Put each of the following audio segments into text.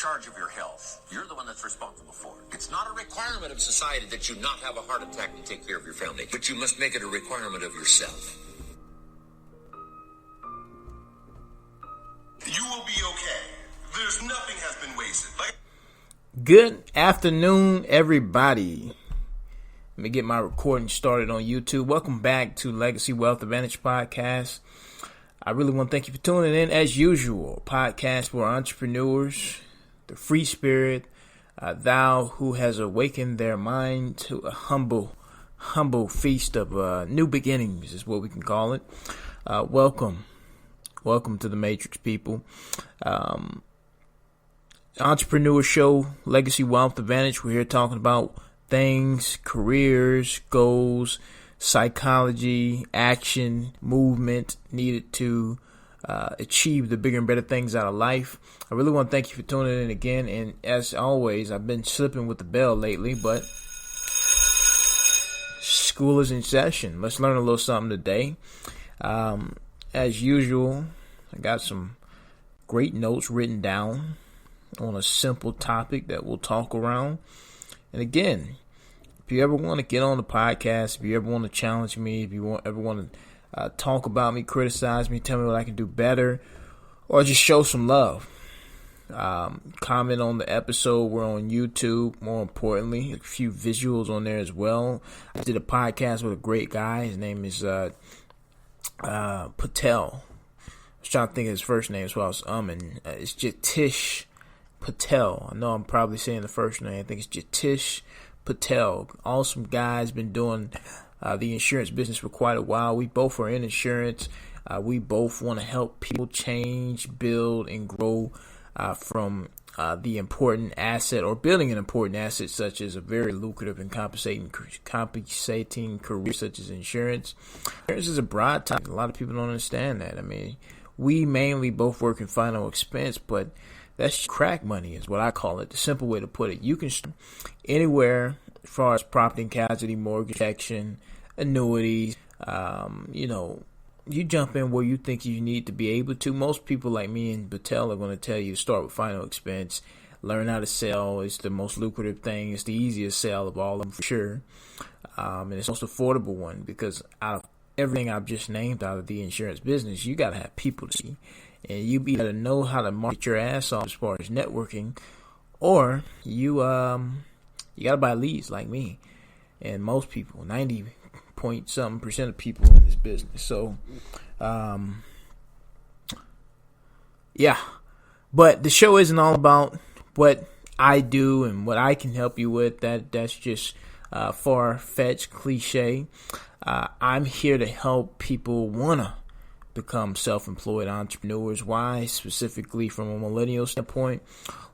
charge of your health. You're the one that's responsible for it. It's not a requirement of society that you not have a heart attack to take care of your family, but you must make it a requirement of yourself. You will be okay. There's nothing has been wasted. Good afternoon, everybody. Let me get my recording started on YouTube. Welcome back to Legacy Wealth Advantage Podcast. I really want to thank you for tuning in. As usual, podcast for entrepreneurs, the free spirit, thou who has awakened their mind to a humble feast of new beginnings is what we can call it. Welcome to the Matrix, people. Entrepreneur show, Legacy Wealth Advantage. We're here talking about things, careers, goals, psychology, action, movement needed to achieve the bigger and better things out of life. I really want to thank you for tuning in again. And as always, I've been slipping with the bell lately, but school is in session. Let's learn a little something today. As usual, I got some great notes written down on a simple topic that we'll talk around. And again, if you ever want to get on the podcast, if you ever want to challenge me, if you ever want to talk about me, criticize me, tell me what I can do better, or just show some love, comment on the episode. We're on YouTube, more importantly, a few visuals on there as well. I did a podcast with a great guy. His name is Patel. I was trying to think of his first name, so I was it's Jatish Patel. I know I'm probably saying the first name. I think it's Jatish Patel. Awesome guy's been doing the insurance business for quite a while. We both are in insurance. We both want to help people change, build, and grow from the important asset or building an important asset such as a very lucrative and compensating career such as insurance. Insurance is a broad topic. A lot of people don't understand that. I mean, we mainly both work in final expense, but that's crack money is what I call it. The simple way to put it. You can anywhere as far as property and casualty, mortgage protection, annuities, you jump in where you think you need to be able to. Most people like me and Patel are going to tell you to start with final expense, learn how to sell. It's the most lucrative thing. It's the easiest sell of all of them for sure. And it's the most affordable one because out of everything I've just named out of the insurance business, you got to have people to see. And you be able to know how to market your ass off as far as networking, or you got to buy leads like me and most people, 90-point-something% of people in this business. So, yeah. But the show isn't all about what I do and what I can help you with. That's just far-fetched cliche. I'm here to help people wanna become self-employed entrepreneurs. Why? Specifically from a millennial standpoint.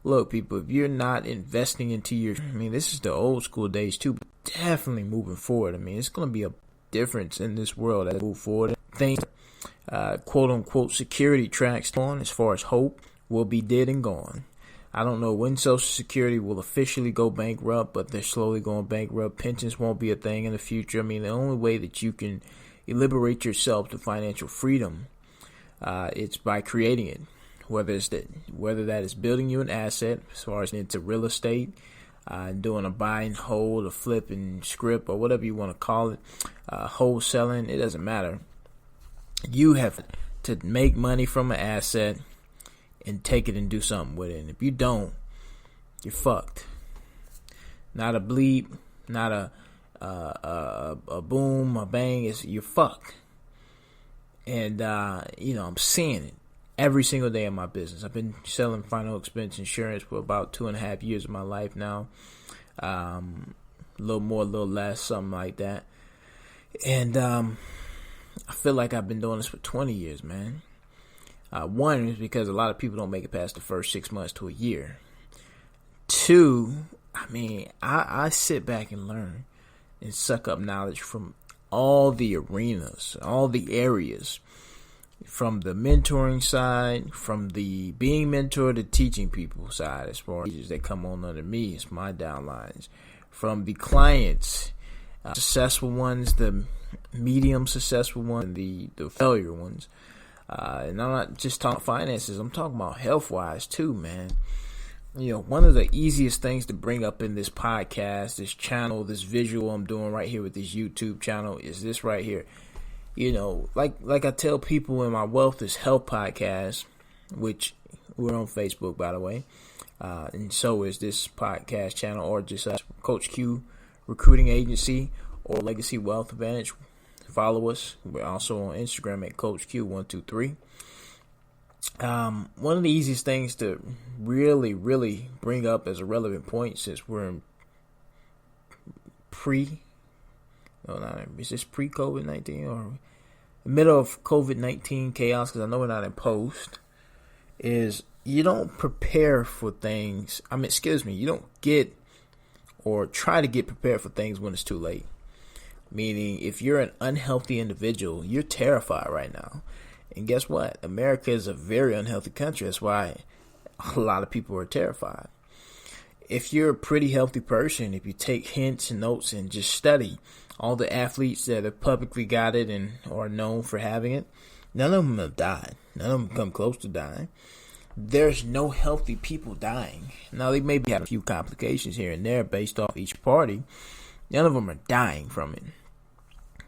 Look, people, if you're not investing into this is the old school days too, but definitely moving forward. I mean, it's going to be a difference in this world as we move forward. Things, quote unquote, security tracks on as far as hope will be dead and gone. I don't know when Social Security will officially go bankrupt, but they're slowly going bankrupt. Pensions won't be a thing in the future. I mean, the only way that you can liberate yourself to financial freedom, it's by creating it. Whether that is building you an asset, as far as into real estate, doing a buy and hold, a flip and script, or whatever you want to call it, wholesaling, it doesn't matter. You have to make money from an asset and take it and do something with it. And if you don't, you're fucked. Not a bleep, not a boom, a bang, you're fucked. And, I'm seeing it every single day in my business. I've been selling final expense insurance for about 2.5 years of my life now. A little more, a little less, something like that. And, I feel like I've been doing this for 20 years, man. One is because a lot of people don't make it past the first 6 months to a year. Two, I sit back and learn and suck up knowledge from all the arenas, all the areas, from the mentoring side, from the being mentored to teaching people side, as far as that come on under me, it's my downlines, from the clients, successful ones, the medium successful ones, and the failure ones. And I'm not just talking finances, I'm talking about health-wise too, man. one of the easiest things to bring up in this podcast, this channel, this visual I'm doing right here with this YouTube channel is this right here. Like I tell people in my Wealth is Health podcast, which we're on Facebook, by the way, and so is this podcast channel, or just Coach Q Recruiting Agency or Legacy Wealth Advantage. Follow us. We're also on Instagram at Coach Q123. One of the easiest things to really, really bring up as a relevant point, since we're in is this pre-COVID-19 or middle of COVID-19 chaos, because I know we're not in post, is you don't prepare for things. You don't get or try to get prepared for things when it's too late. Meaning, if you're an unhealthy individual, you're terrified right now. And guess what? America is a very unhealthy country. That's why a lot of people are terrified. If you're a pretty healthy person, if you take hints and notes and just study all the athletes that have publicly got it and are known for having it, none of them have died. None of them come close to dying. There's no healthy people dying. Now, they maybe have a few complications here and there based off each party. None of them are dying from it.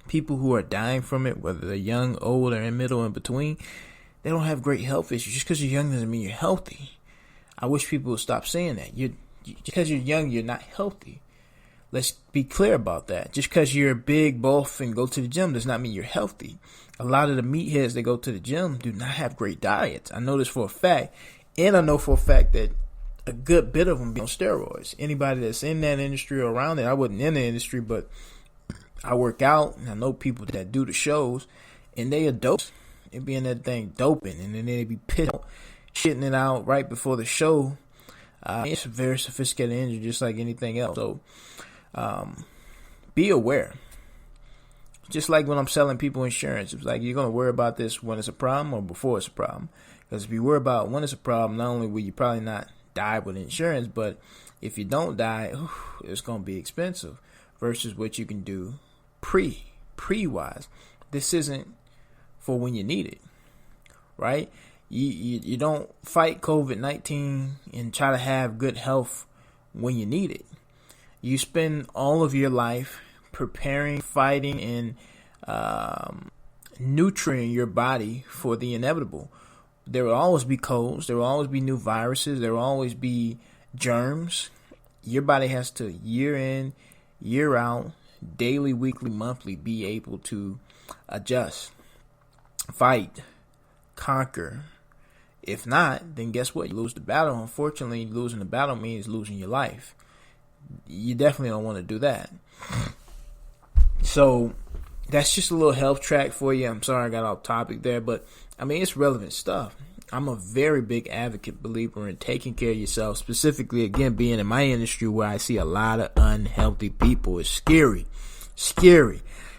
People who are dying from it, whether they're young, old, or in middle, in between, they don't have great health issues. Just because you're young doesn't mean you're healthy. I wish people would stop saying that. Because you're young, you're not healthy. Let's be clear about that. Just because you're big, buff, and go to the gym does not mean you're healthy. A lot of the meatheads that go to the gym do not have great diets. I know this for a fact. And I know for a fact that a good bit of them be on steroids. Anybody that's in that industry or around it, I wasn't in the industry, but I work out, and I know people that do the shows, and they are dope. They be in that thing doping, and then they be pissed, shitting it out right before the show. It's a very sophisticated injury, just like anything else. So, be aware. Just like when I'm selling people insurance, it's like you're going to worry about this when it's a problem or before it's a problem. Because if you worry about when it's a problem, not only will you probably not die with insurance, but if you don't die, it's going to be expensive versus what you can do pre-wise. This isn't for when you need it, right? You don't fight COVID-19 and try to have good health when you need it. You spend all of your life preparing, fighting, and nurturing your body for the inevitable. There will always be colds. There will always be new viruses. There will always be germs. Your body has to, year in, year out, daily, weekly, monthly, be able to adjust, fight, conquer. If not, then guess what? You lose the battle. Unfortunately, losing the battle means losing your life. You definitely don't want to do that. So that's just a little health track for you. I'm sorry I got off topic there, but it's relevant stuff. I'm a very big advocate, believer in taking care of yourself, specifically, again, being in my industry where I see a lot of unhealthy people. It's scary.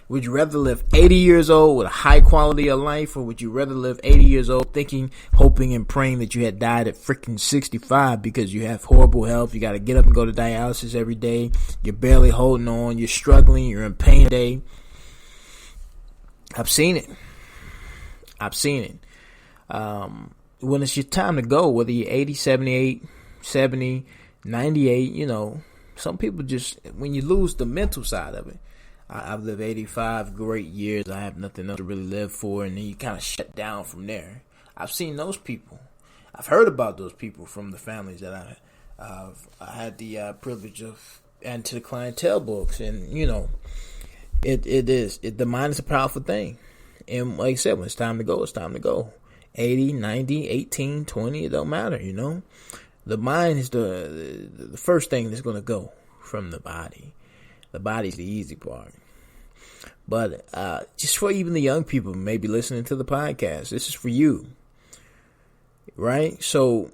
Would you rather live 80 years old with a high quality of life, or would you rather live 80 years old thinking, hoping, and praying that you had died at freaking 65 because you have horrible health? You got to get up and go to dialysis every day. You're barely holding on. You're struggling. You're in pain today. I've seen it. When it's your time to go, whether you're 80, 78, 70, 98, some people just, when you lose the mental side of it, I've lived 85 great years. I have nothing else to really live for. And then you kind of shut down from there. I've seen those people. I've heard about those people from the families that I had the privilege of adding to the clientele books. And, the mind is a powerful thing. And like I said, when it's time to go, it's time to go. 80, 90, 18, 20, it don't matter, The mind is the first thing that's going to go from the body. The body's the easy part. But just for even the young people maybe listening to the podcast, this is for you, right? So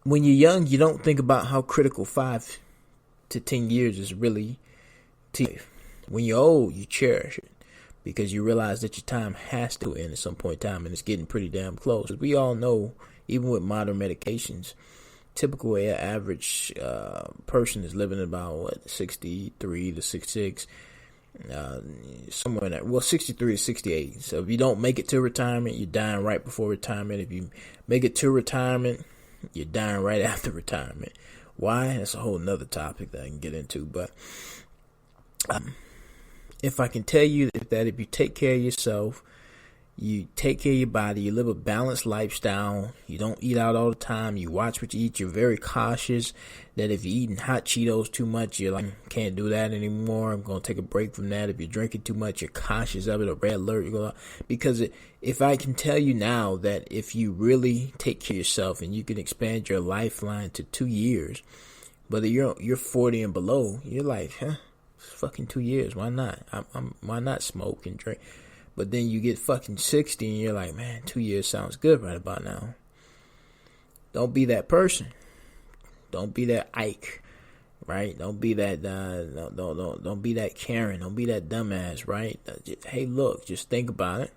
when you're young, you don't think about how critical 5 to 10 years is really to you. When you're old, you cherish it, because you realize that your time has to end at some point in time, and it's getting pretty damn close. As we all know, even with modern medications, typical average person is living about 63 to 66, somewhere in that. Well, 63 to 68. So if you don't make it to retirement, you're dying right before retirement. If you make it to retirement, you're dying right after retirement. Why? That's a whole nother topic that I can get into. But if I can tell you that if you take care of yourself, you take care of your body, you live a balanced lifestyle, you don't eat out all the time, you watch what you eat, you're very cautious that if you're eating hot Cheetos too much, you're like, can't do that anymore, I'm going to take a break from that. If you're drinking too much, you're cautious of it, a red alert, you go out. Because if I can tell you now that if you really take care of yourself and you can expand your lifeline to 2 years, whether you're 40 and below, you're like, it's fucking 2 years, why not? Why not smoke and drink? But then you get fucking 60 and you're like, man, 2 years sounds good right about now. Don't be that person. Don't be that Ike, right? Don't be that, don't be that Karen. Don't be that dumbass, right? Hey, look, just think about it.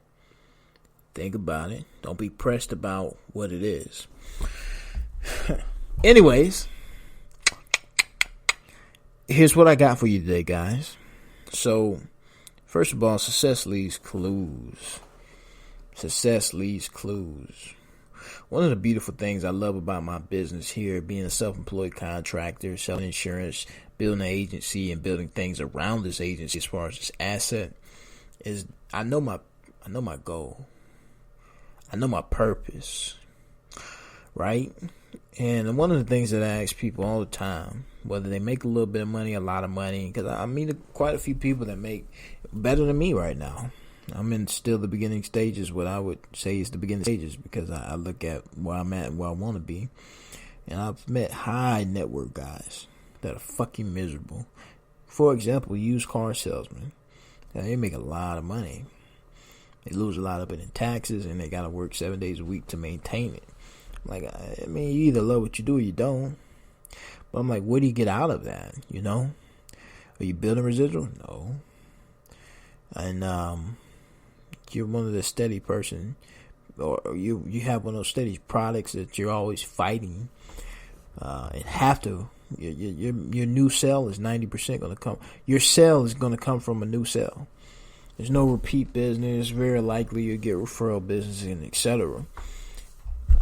Think about it. Don't be pressed about what it is. Anyways, here's what I got for you today, guys. So, first of all, success leaves clues. Success leaves clues. One of the beautiful things I love about my business here, being a self-employed contractor, selling insurance, building an agency, and building things around this agency as far as this asset, is I know my goal. I know my purpose. Right? And one of the things that I ask people all the time, whether they make a little bit of money, a lot of money, because I meet quite a few people that make better than me right now. I'm in still the beginning stages, what I would say is the beginning stages, because I look at where I'm at and where I want to be. And I've met high net worth guys that are fucking miserable. For example, used car salesmen. They make a lot of money. They lose a lot of it in taxes, and they got to work 7 days a week to maintain it. Like, I mean, you either love what you do or you don't. But I'm like, what do you get out of that, you know? Are you building residual? No. And you're one of the steady person, or you have one of those steady products that you're always fighting and have to. Your new sale is 90% going to come. Your sale is going to come from a new sale. There's no repeat business. Very likely you get referral business and etc.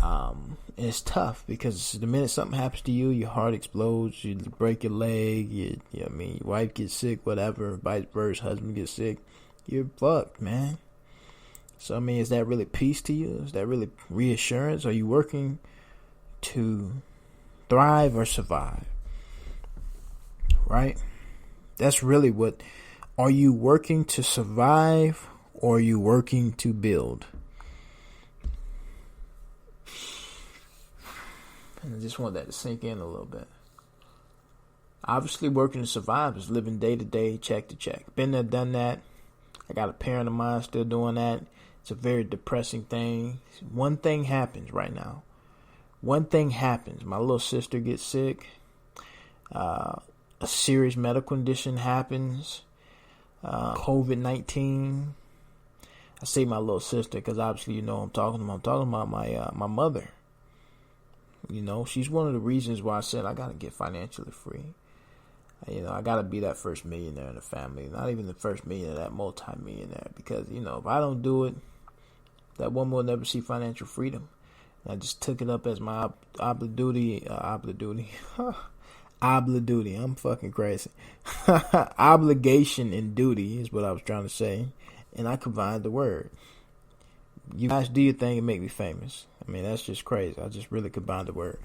And it's tough because the minute something happens to you, your heart explodes, you break your leg, your wife gets sick, whatever, vice versa, husband gets sick, you're fucked, man. So, I mean, is that really peace to you? Is that really reassurance? Are you working to thrive or survive? Right? That's really what, are you working to survive or are you working to build? And I just want that to sink in a little bit. Obviously, working to survive is living day to day, check to check. Been there, done that. I got a parent of mine still doing that. It's a very depressing thing. One thing happens right now. One thing happens. My little sister gets sick. A serious medical condition happens. COVID-19. I say my little sister because obviously you know I'm talking about. I'm talking about my mother. You know, she's one of the reasons why I said I got to get financially free. You know, I got to be that first millionaire in the family. Not even the first millionaire, that multi-millionaire. Because, you know, if I don't do it, that woman will never see financial freedom. And I just took it up as my obligation. I'm fucking crazy. Obligation and duty is what I was trying to say. And I combined the word. You guys do your thing and make me famous. I mean, that's just crazy. I just really combined the word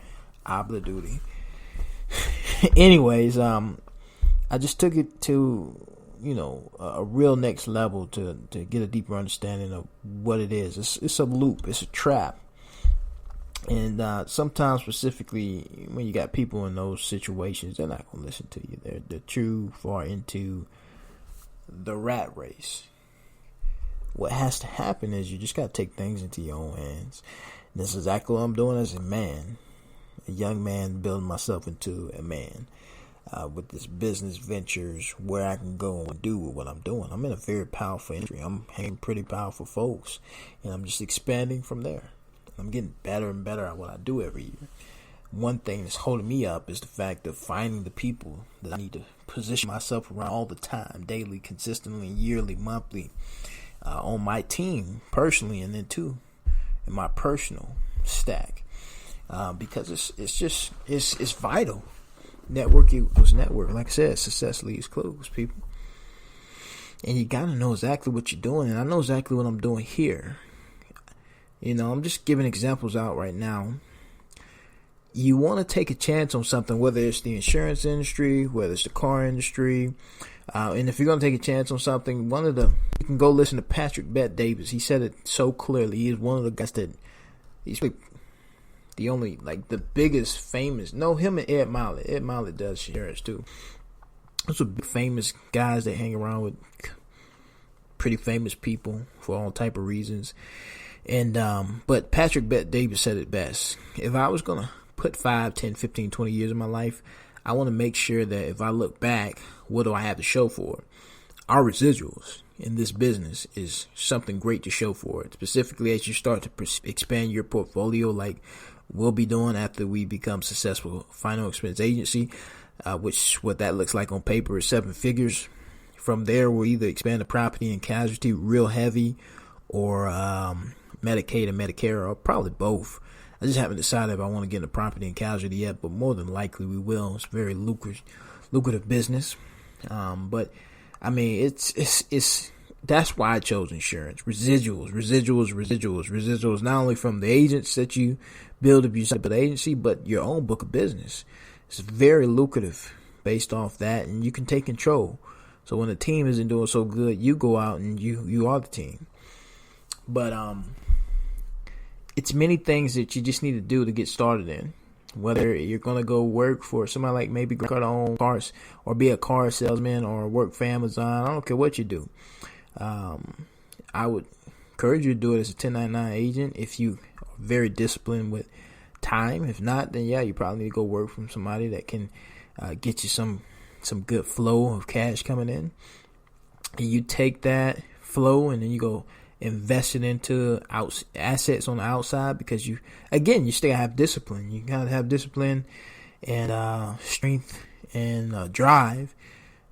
obligation. Anyways, I just took it to, you know, a real next level to get a deeper understanding of what it is. It's a loop. It's a trap. And sometimes specifically when you got people in those situations, they're not going to listen to you. They're too far into the rat race. What has to happen is you just got to take things into your own hands. And that's exactly what I'm doing as a man. A young man building myself into a man with this business ventures, where I can go and do what I'm doing. I'm in a very powerful industry. I'm hanging pretty powerful folks, and I'm just expanding from there. I'm getting better and better at what I do every year. One thing that's holding me up is the fact of finding the people that I need to position myself around all the time, daily, consistently, yearly, monthly, on my team personally, and then too in my personal stack. because it's vital. Network equals network. Like I said, success leaves clues, people. And you gotta know exactly what you're doing, and I know exactly what I'm doing here. I'm just giving examples out right now. You want to take a chance on something, whether it's the insurance industry, whether it's the car industry. And if you're going to take a chance on something, you can go listen to Patrick Bet-Davis. He said it so clearly. He is one of the guys he's like the only, like the biggest famous, him and Ed Mylett. Ed Mylett does insurance too. Those are big famous guys that hang around with pretty famous people for all type of reasons. And, but Patrick Bet-Davis said it best. If I was going to put 5, 10, 15, 20 years of my life, I want to make sure that if I look back, what do I have to show for it? Our residuals in this business is something great to show for it, specifically as you start to expand your portfolio like we'll be doing after we become successful final expense agency, which what that looks like on paper is 7 figures. From there, we'll either expand the property and casualty real heavy or Medicaid and Medicare, or probably both. I just haven't decided if I want to get into property and casualty yet, but more than likely we will. It's a very lucrative business. But I mean, it's that's why I chose insurance. Residuals. Not only from the agents that you build if you set up an agency, but your own book of business. It's very lucrative based off that, and you can take control. So when the team isn't doing so good, you go out and you are the team. But it's many things that you just need to do to get started in. Whether you're going to go work for somebody like maybe own cars or be a car salesman or work for Amazon, I don't care what you do. I would encourage you to do it as a 1099 agent if you are very disciplined with time. If not, then yeah, you probably need to go work from somebody that can get you some good flow of cash coming in. And you take that flow and then you go invest it into assets on the outside, because you still have discipline. You gotta have discipline and strength and drive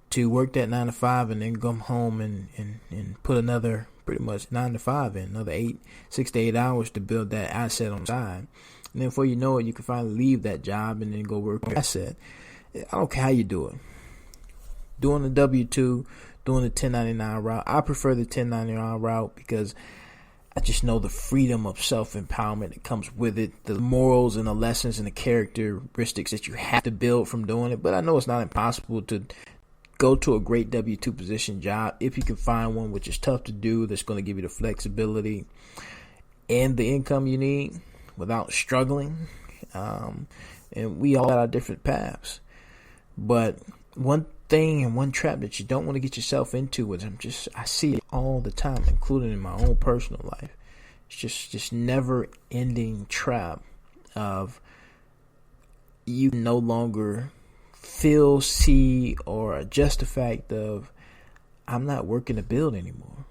to work that 9 to 5 and then come home and put another pretty much 9 to 5 in, another 6 to 8 hours to build that asset on the side. And then before you know it, you can finally leave that job and then go work on your asset. I don't care how you do it. Doing the W-2, doing the 1099 route. I prefer the 1099 route because I just know the freedom of self-empowerment that comes with it, the morals and the lessons and the characteristics that you have to build from doing it. But I know it's not impossible to go to a great W-2 position job if you can find one, which is tough to do, that's going to give you the flexibility and the income you need without struggling. And we all got our different paths. But one thing and one trap that you don't want to get yourself into, which I see it all the time, including in my own personal life. It's just never ending trap of you no longer feel, see, or adjust the fact of I'm not working to build anymore.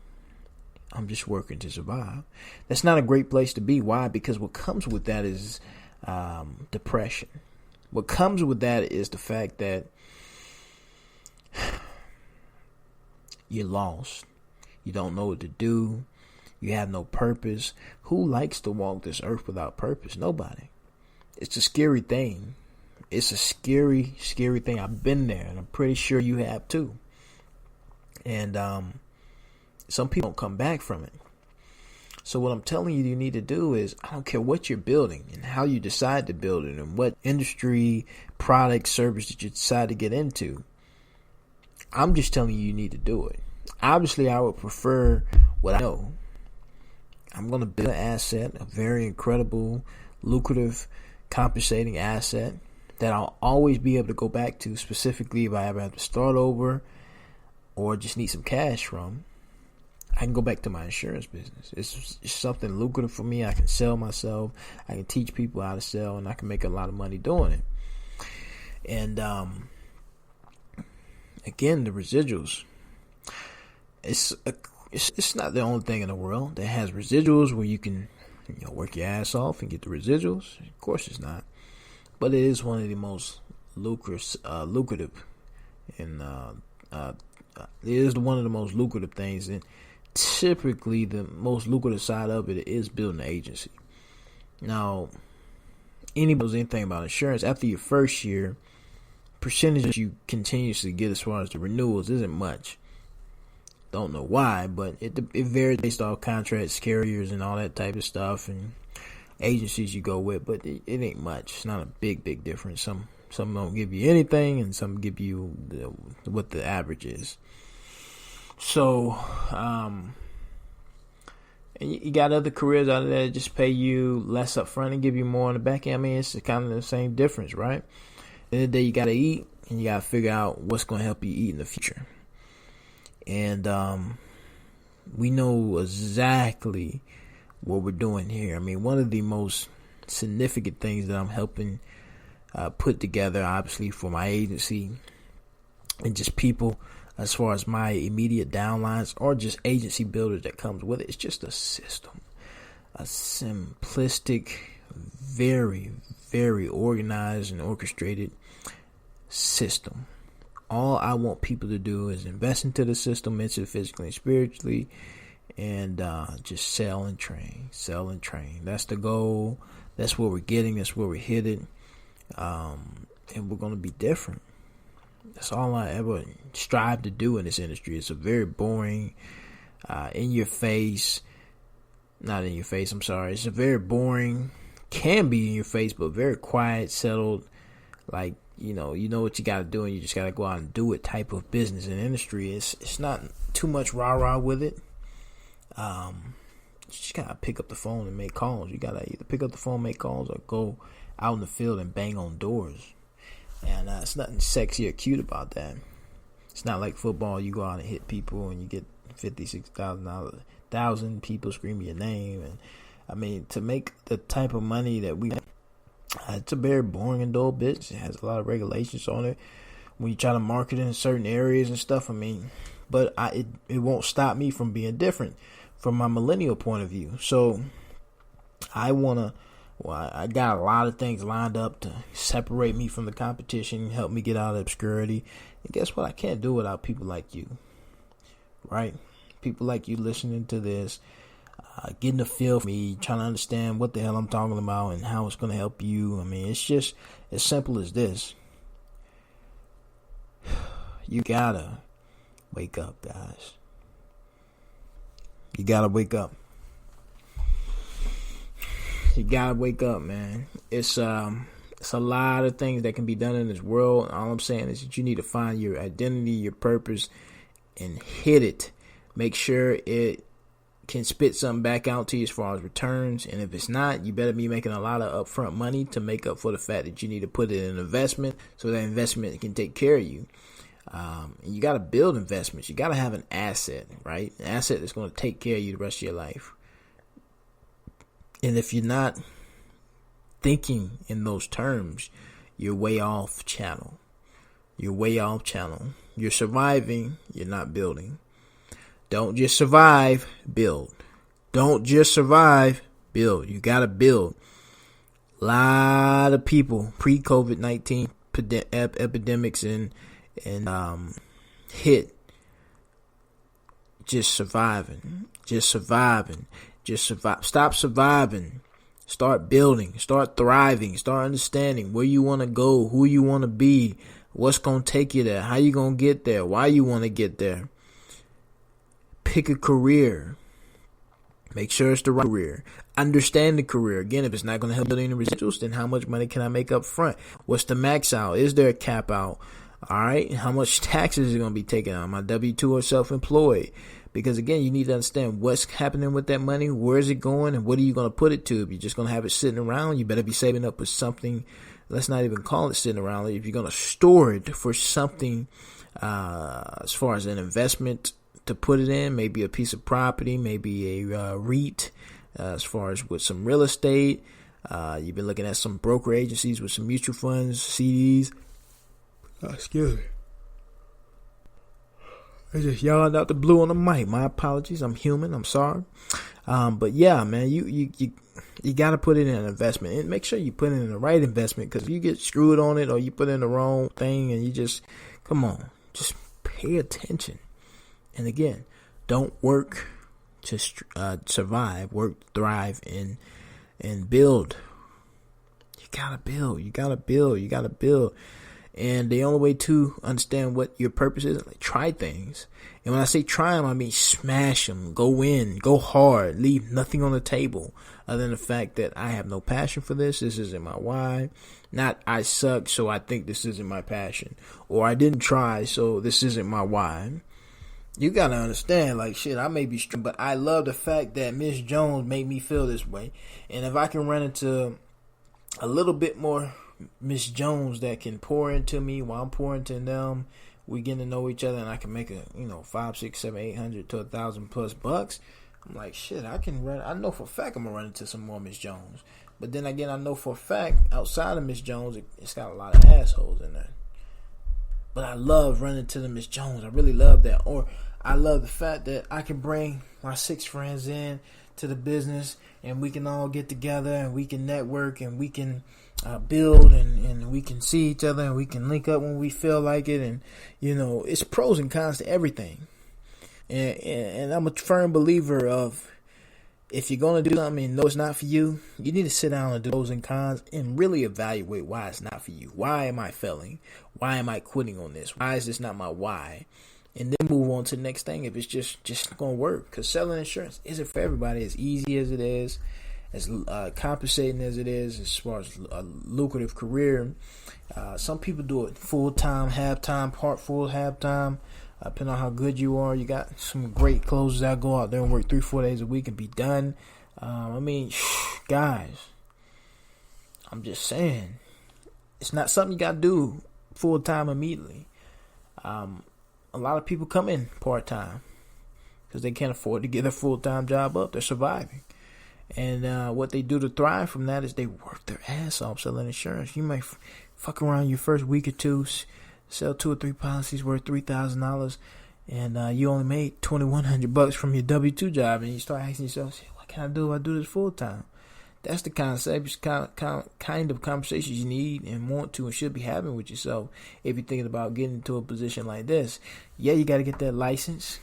I'm just working to survive. That's not a great place to be. Why? Because what comes with that is depression. What comes with that is the fact that you're lost. You don't know what to do. You have no purpose. Who likes to walk this earth without purpose? Nobody. It's a scary thing. It's a scary, scary thing. I've been there, and I'm pretty sure you have too. And some people don't come back from it. So what I'm telling you need to do is, I don't care what you're building and how you decide to build it and what industry, product, service that you decide to get into. I'm just telling you need to do it. Obviously, I would prefer what I know. I'm going to build an asset, a very incredible, lucrative, compensating asset that I'll always be able to go back to, specifically if I ever have to start over or just need some cash from. I can go back to my insurance business. It's something lucrative for me. I can sell myself. I can teach people how to sell, and I can make a lot of money doing it. And again, the residuals. It's not the only thing in the world that has residuals where you can work your ass off and get the residuals. Of course, it's not, but it is one of the most lucrative, and it is one of the most lucrative things. And typically, the most lucrative side of it is building an agency. Now, anybody knows anything about insurance, after your first year, percentage you continuously get as far as the renewals isn't much. Don't know why, but it varies based off contracts, carriers, and all that type of stuff, and agencies you go with. But it ain't much. It's not a big difference. Some don't give you anything, and some give you what the average is. So, and you got other careers out there that just pay you less up front and give you more on the back end. I mean, it's kind of the same difference, right? At the end of the day, you got to eat, and you got to figure out what's going to help you eat in the future. And we know exactly what we're doing here. I mean, one of the most significant things that I'm helping put together, obviously, for my agency and just people as far as my immediate downlines or just agency builders that comes with it, it's just a system. A simplistic, very, very organized and orchestrated system. All I want people to do is invest into the system, mentally, physically, and spiritually, and just sell and train. That's the goal. That's where we're getting. That's where we're headed. And we're going to be different. That's all I ever strive to do in this industry. It's a very boring, not in your face, it's a very boring, can be in your face, but very quiet, settled, like, you know what you got to do, and you just got to go out and do it type of business and industry. It's not too much rah-rah with it. You just got to pick up the phone and make calls. You got to either pick up the phone, make calls, or go out in the field and bang on doors. And it's nothing sexy or cute about that. It's not like football. You go out and hit people and you get $56,000 people screaming your name. And I mean, to make the type of money that we it's a very boring and dull business. It has a lot of regulations on it when you try to market in certain areas and stuff. I mean, but it won't stop me from being different from my millennial point of view. So I got a lot of things lined up to separate me from the competition, help me get out of obscurity. And guess what? I can't do it without people like you, right? People like you listening to this, getting a feel for me, trying to understand what the hell I'm talking about and how it's going to help you. I mean, it's just as simple as this. You gotta wake up, guys. You gotta wake up. You gotta wake up, man. It's a lot of things that can be done in this world. All I'm saying is that you need to find your identity, your purpose, and hit it. Make sure it can spit something back out to you as far as returns. And if it's not, you better be making a lot of upfront money to make up for the fact that you need to put it in an investment so that investment can take care of you. And you got to build investments. You got to have an asset, right? An asset that's going to take care of you the rest of your life. And if you're not thinking in those terms, you're way off channel. You're surviving, you're not building. Don't just survive, build. Don't just survive, build. You got to build. A lot of people, pre-COVID-19 epidemics and hit, just surviving. Stop surviving. Start building. Start thriving. Start understanding where you want to go, who you want to be, what's going to take you there, how you going to get there, why you want to get there. Pick a career. Make sure it's the right career. Understand the career. Again, if it's not going to help build any residuals, then how much money can I make up front? What's the max out? Is there a cap out? All right. How much taxes is going to be taken out? Am I W-2 or self-employed? Because again, you need to understand what's happening with that money. Where is it going? And what are you going to put it to? If you're just going to have it sitting around, you better be saving up for something. Let's not even call it sitting around. If you're going to store it for something, as far as an investment to put it in, maybe a piece of property, maybe a REIT, as far as with some real estate. You've been looking at some broker agencies with some mutual funds, CDs. Excuse me. I just yelled out the blue on the mic. My apologies. I'm human. I'm sorry. But yeah, man, you got to put it in an investment, and make sure you put it in the right investment, because if you get screwed on it or you put in the wrong thing and you just, come on, just pay attention. And again, don't work to survive, work, thrive, and build. You gotta build. You gotta build. You gotta build. And the only way to understand what your purpose is, like, try things. And when I say try them, I mean smash them, go in, go hard, leave nothing on the table other than the fact that I have no passion for this. This isn't my why. Not I suck, so I think this isn't my passion. Or I didn't try, so this isn't my why. You gotta understand, like, shit, I may be strong, but I love the fact that Miss Jones made me feel this way. And if I can run into a little bit more Miss Jones that can pour into me while I'm pouring into them, we getting to know each other, and I can make a, $500, $600, $700, $800 to $1,000+ I'm like, shit, I can run. I know for a fact I'm gonna run into some more Miss Jones. But then again, I know for a fact outside of Miss Jones, it's got a lot of assholes in there. But I love running to the Miss Jones. I really love that. Or I love the fact that I can bring my 6 friends in to the business, and we can all get together, and we can network, and we can build, and we can see each other, and we can link up when we feel like it. And it's pros and cons to everything. And I'm a firm believer of, if you're gonna do something and know it's not for you, you need to sit down and do pros and cons and really evaluate why it's not for you. Why am I failing? Why am I quitting on this? Why is this not my why? And then move on to the next thing if it's just not gonna work. Because selling insurance isn't for everybody. As easy as it is, as compensating as it is, as far as a lucrative career. Some people do it full-time, half-time, part full, half-time. Depending on how good you are, you got some great closers that go out there and work 3-4 days a week and be done. Guys, I'm just saying, it's not something you got to do full-time immediately. A lot of people come in part-time because they can't afford to get a full-time job up. They're surviving. And what they do to thrive from that is they work their ass off selling insurance. You might fuck around your first week or two, sell 2 or 3 policies worth $3,000, and you only made $2,100 from your W-2 job, and you start asking yourself, what can I do if I do this full time? That's the kind of conversations you need and want to and should be having with yourself if you're thinking about getting into a position like this. Yeah, you got to get that license,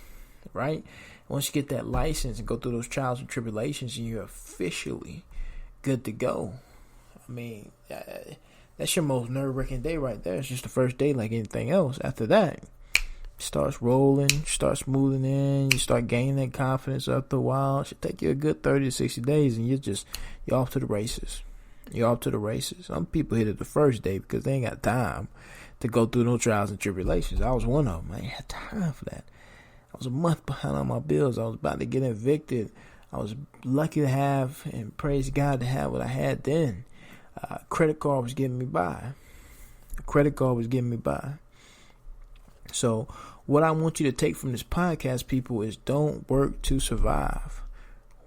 right? Once you get that license and go through those trials and tribulations, and you're officially good to go. That's your most nerve-wracking day right there. It's just the first day like anything else. After that, it starts rolling, start smoothing in, you start gaining that confidence after a while. It should take you a good 30 to 60 days, and you're off to the races. You're off to the races. Some people hit it the first day because they ain't got time to go through no trials and tribulations. I was one of them. I ain't had time for that. I was a month behind on my bills. I was about to get evicted. I was lucky to have, and praise God to have what I had then. Credit card was getting me by. So what I want you to take from this podcast, people, is don't work to survive.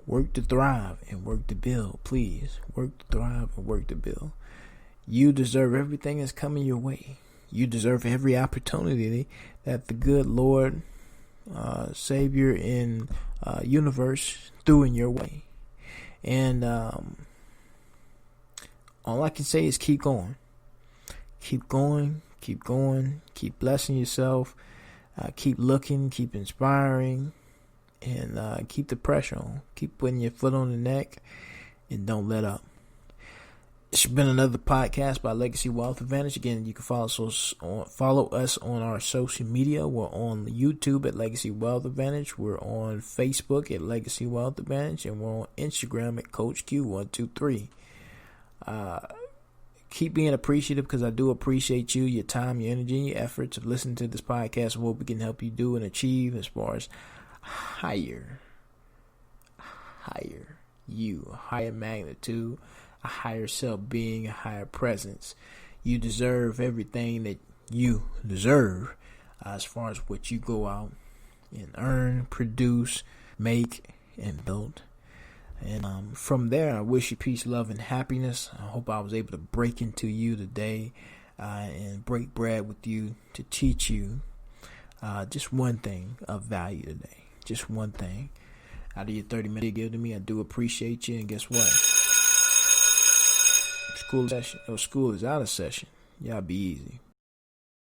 Work to thrive and work to build. Please, work to thrive and work to build. You deserve everything that's coming your way. You deserve every opportunity that the good Lord, Savior in universe threw in your way. And all I can say is keep going. Keep going. Keep going. Keep blessing yourself. Keep looking. Keep inspiring. And keep the pressure on. Keep putting your foot on the neck. And don't let up. It's been another podcast by Legacy Wealth Advantage. Again, you can follow us on our social media. We're on YouTube at Legacy Wealth Advantage. We're on Facebook at Legacy Wealth Advantage. And we're on Instagram at Coach Q123. Keep being appreciative, because I do appreciate you, your time, your energy, and your efforts of listening to this podcast and what we can help you do and achieve as far as higher you, a higher magnitude, a higher self-being, a higher presence. You deserve everything that you deserve as far as what you go out and earn, produce, make, and build. And from there, I wish you peace, love, and happiness. I hope I was able to break into you today and break bread with you to teach you just one thing of value today. Just one thing. Out of your 30 minutes you give to me, I do appreciate you. And guess what? School is out of session. Y'all be easy.